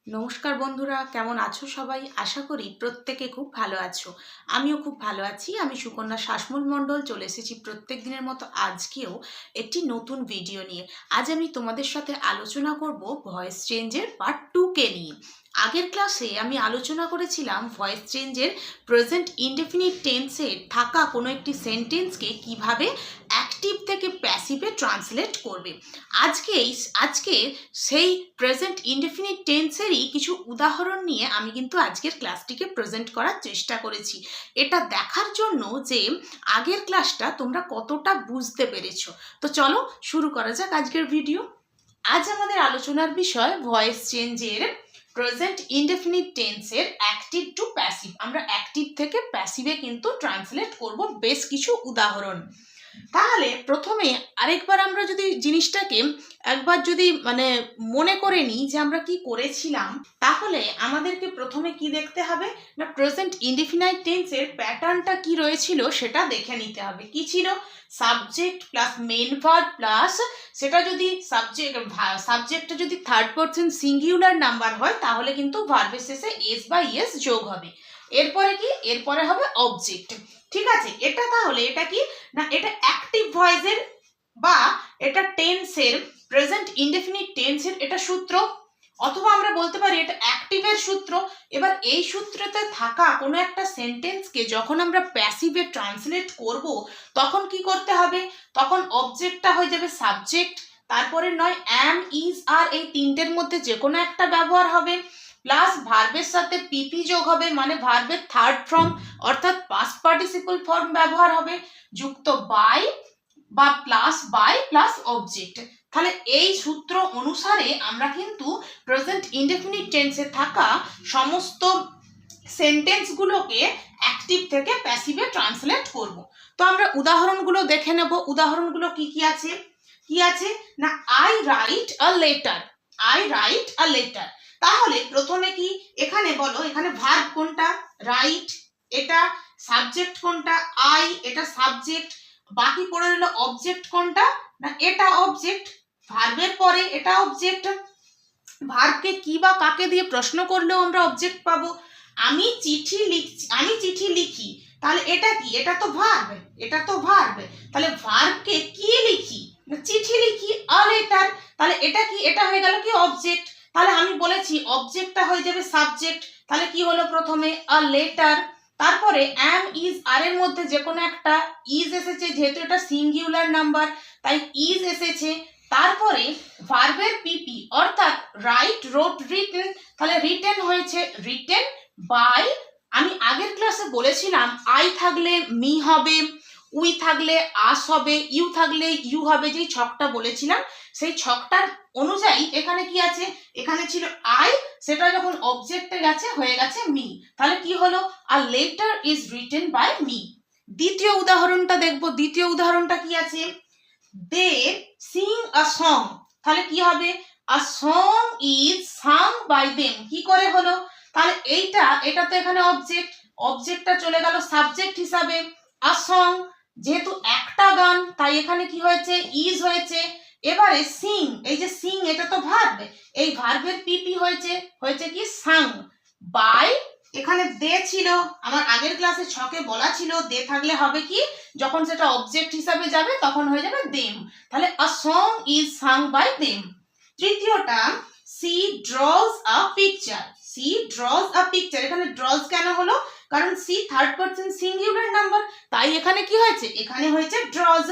নমস্কার বন্ধুরা, কেমন আছো সবাই? আশা করি প্রত্যেকে খুব ভালো আছো। আমিও খুব ভালো আছি। আমি সুকন্যা শাসমল মণ্ডল চলে এসেছি প্রত্যেক দিনের মতো আজকেও একটি নতুন ভিডিও নিয়ে। আজ আমি তোমাদের সাথে আলোচনা করব ভয়েস চেঞ্জের পার্ট 2 কে নিয়ে। আগের ক্লাসে আমি আলোচনা করেছিলাম ভয়েস চেঞ্জের প্রেজেন্ট ইনডেফিনিট টেন্সে থাকা কোনো একটি সেন্টেন্সকে কিভাবে অ্যাক্টিভ থেকে প্যাসিভে ট্রান্সলেট করবে। আজকে সেই প্রেজেন্ট ইনডেফিনিট টেন্সেরই কিছু উদাহরণ নিয়ে আমি কিন্তু আজকের ক্লাসটিকে প্রেজেন্ট করার চেষ্টা করেছি, এটা দেখার জন্য যে আগের ক্লাসটা তোমরা কতটা বুঝতে পেরেছো। তো চলো শুরু করা যাক আজকের ভিডিও। আজ আমাদের আলোচনার বিষয় ভয়েস চেঞ্জের প্রেজেন্ট ইনডেফিনিট টেন্সের অ্যাক্টিভ টু প্যাসিভ। আমরা অ্যাক্টিভ থেকে প্যাসিভে কিন্তু ট্রান্সলেট করব বেশ কিছু উদাহরণ। তাহলে প্রথমে আরেকবার আমরা যদি জিনিসটাকে একবার যদি মনে করে নিই যে আমরা কি করেছিলাম, তাহলে আমাদেরকে প্রথমে কি দেখতে হবে না, প্রেজেন্ট ইনডেফিনাইট টেন্সের প্যাটার্নটা কি রয়েছিল সেটা দেখে নিতে হবে। কি ছিল? Subject plus main verb plus, সেটা যদি সাবজেক্টটা যদি থার্ড পারসন সিঙ্গুলার নাম্বার হয় তাহলে কিন্তু ভার্বের শেষে এস বা ইএস যোগ হবে। এরপরে কি? এরপরে হবে অবজেক্ট। ঠিক আছে, এটা তাহলে এটা কি না, এটা অ্যাক্টিভ ভয়েসের বা এটা টেন্সের, প্রেজেন্ট ইনডেফিনিট টেন্সের এটা সূত্র, অথবা আমরা বলতে পারি এটা অ্যাক্টিভের সূত্র। এবার এই সূত্রতে থাকা কোনো একটা সেন্টেন্সকে যখন আমরা প্যাসিভে ট্রান্সলেট করব তখন কি করতে হবে? তখন অবজেক্টটা হয়ে যাবে সাবজেক্ট, তারপরে নয় অ্যাম, ইজ, আর এই তিনটের মধ্যে যে কোনো একটা ব্যবহার হবে, প্লাস ভার্বের সাথে পিপি যোগ হবে, মানে ভার্বের থার্ড ফর্ম অর্থাৎ পাস্ট পার্টিসিপল ফর্ম ব্যবহার হবে, যুক্ত বাই বা বাই প্লাস অবজেক্ট। তাহলে এই সূত্র অনুসারে আমরা কিন্তু প্রেজেন্ট ইনডেফিনিট টেন্সে থাকা সমস্ত সেন্টেন্সগুলোকে অ্যাক্টিভ থেকে প্যাসিভে ট্রান্সলেট করব। তো আমরা উদাহরণগুলো দেখে নেব। উদাহরণগুলো কি কি আছে? কি আছে না, I write a letter. I write a letter. তাহলে প্রথমে কি এখানে বলো, এখানে ভার্ব কোনটা? রাইট। এটা সাবজেক্ট কোনটা? আই। এটা সাবজেক্ট। বাকি পড়ে রইল অবজেক্ট কোনটা? না এটা অবজেক্ট। ভার্বের পরে এটা অবজেক্ট। ভার্বকে কি বা কাকে দিয়ে প্রশ্ন করলেও আমরা অবজেক্ট পাবো। আমি চিঠি লিখি, তাহলে এটা কি? এটা তো ভার্ব। এটা তো ভার্ব। তাহলে ভার্বকে কি লিখি? চিঠি লিখি, আ লেটার। তাহলে এটা কি? এটা হয়ে গেল কি? অবজেক্ট। তাহলে আমি বলেছি অবজেক্টটা হয়ে যাবে সাবজেক্ট। তাহলে কি হলো? প্রথমে আ লেটার, তারপরে অ্যাম, ইজ, আর এর মধ্যে যে কোনো একটা ইজ এসেছে, যেহেতু এটা সিঙ্গুলার নাম্বার তাই ইজ এসেছে। তারপরে ভার্বের পিপি অর্থাৎ রাইট, রোট, রিটেন, তাহলে রিটেন হয়েছে রিটেন বাই। আমি আগের ক্লাসে বলেছিলাম আই থাকলে মি হবে, উই থাকলে আস হবে, ইউ থাকলে ইউ হবে, যেই ছকটা বলেছিলাম সেই ছকটার অনুযায়ী এখানে কি আছে? এখানে ছিল আই, সেটা যখন অবজেক্টে গেছে হয়ে গেছে মি। তাহলে কি হলো? A letter is written by me. দ্বিতীয় উদাহরণটা দেখবো। দ্বিতীয় উদাহরণটা কি আছে? They sing a song. তাহলে কি হবে? A song is sung by them. কি করে হলো? তাহলে এটা তো এখানে অবজেক্ট, অবজেক্টটা চলে গেল সাবজেক্ট হিসাবে। আ সং যেহেতু একটা গান তাই এখানে কি হয়েছে? ইজ হয়েছে। এবারে সিং, এই যে সিং এটা তো ভার্ব, এই ভার্বের পিপি হয়েছে কি? Sung by. এখানে দে ছিল, আমার আগের ক্লাসে ছকে বলা ছিল দে থাকলে হবে কি? যখন সেটা অবজেক্ট হিসাবে যাবে তখন হয়ে যাবে দেম। তাহলে a song is sung by them. তৃতীয়টা, she draws a picture. She draws a picture. এখানে ড্রজ কেন হলো? কারণ she third person singular number, তাই এখানে কি হয়েছে? এখানে হয়েছে ড্রজ।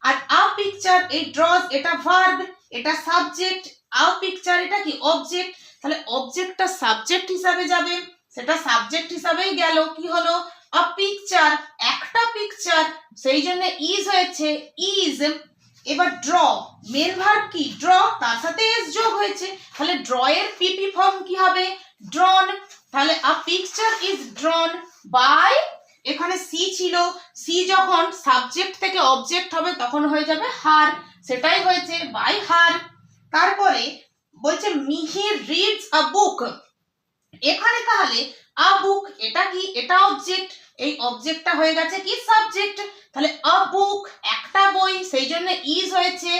আর আ পিকচার, এই ড্রজ এটা ভার্ব, এটা সাবজেক্ট, আ পিকচার এটা কি? অবজেক্ট। তাহলে অবজেক্টটা সাবজেক্ট হিসাবে যাবে, সেটা সাবজেক্ট হিসাবেই গেল। কি হলো? আ পিকচার, একটা পিকচার, সেই জন্য ইজ হয়েছে ইজ। এবার ড্র, মেন ভার্ব কি? ড্র, তার সাথে এস যোগ হয়েছে, তাহলে ড্র এর পিপি ফর্ম কি হবে? ড্রন। তাহলে a picture is drawn by, এখানে সি ছিল, সি যখন সাবজেক্ট থেকে অবজেক্ট হবে তখন হয়ে যাবে হার, সেটাই হয়েছে বাই হার। তারপরে বলছে মিহির রিডস আ বুক। এখানে তাহলে আ বুক এটা কি? এটা অবজেক্ট, এই অবজেক্টটা হয়ে গেছে কি? সাবজেক্ট। তাহলে আ বুক একটা বই, সেই জন্য ইজ হয়েছে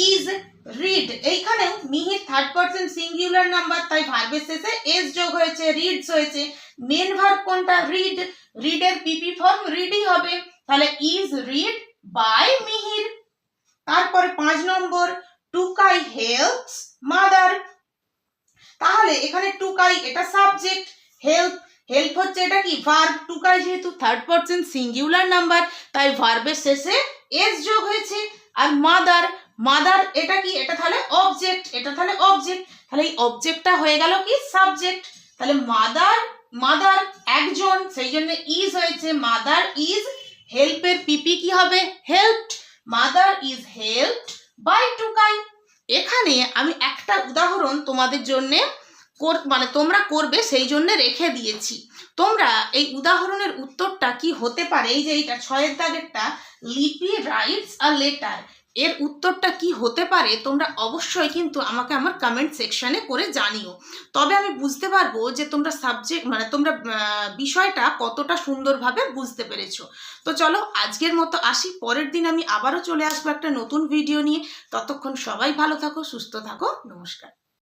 ইজ। রিড, এইখানেও Mihir third person singular number, তাই ভার্বের শেষে এস যোগ হয়েছে, রিডস হয়েছে। মেন ভার্ব কোনটা? রিড, রিডের পিপি ফর্ম রিডই হবে, তাহলে ইজ রিড বাই মিহির। তারপরে 5 নম্বর, টুকাই হেল্পস মাদার। তাহলে এখানে টুকাই এটা সাবজেক্ট, হেল্প, হেল্প হচ্ছে এটা কি ভার্ব, টুকাই যেহেতু থার্ড পারসন সিঙ্গুলার নাম্বার তাই ভার্বের শেষে এস যোগ হয়েছে। আর মাদার, মাদার এটা কি? এটা তাহলে অবজেক্ট, এটা তাহলে অবজেক্ট, তাহলে এই অবজেক্টটা হয়ে গেল কি সাবজেক্ট। তাহলে মাদার, মাদার একজন, সেই জন্য ইজ হয়েছে। মাদার ইজ, হেল্পের পিপি কি হবে? Helped. Mother is helped by Tukai. এখানে আমি একটা উদাহরণ তোমাদের জন্য মানে তোমরা করবে সেই জন্য রেখে দিয়েছি। তোমরা এই উদাহরণের উত্তরটা কি হতে পারে, এই যে এইটা 6 দাগেরটা, লিপি রাইটস আ লেটার, এর উত্তরটা কি হতে পারে তোমরা অবশ্যই কিন্তু আমাকে আমার কমেন্ট সেকশনে করে জানিও। তবে আমি বুঝতে পারবো যে তোমরা সাবজেক্ট মানে তোমরা বিষয়টা কতটা সুন্দরভাবে বুঝতে পেরেছো। তো চলো আজকের মতো আসি, পরের দিন আমি আবারও চলে আসবো একটা নতুন ভিডিও নিয়ে। ততক্ষণ সবাই ভালো থাকো, সুস্থ থাকো, নমস্কার।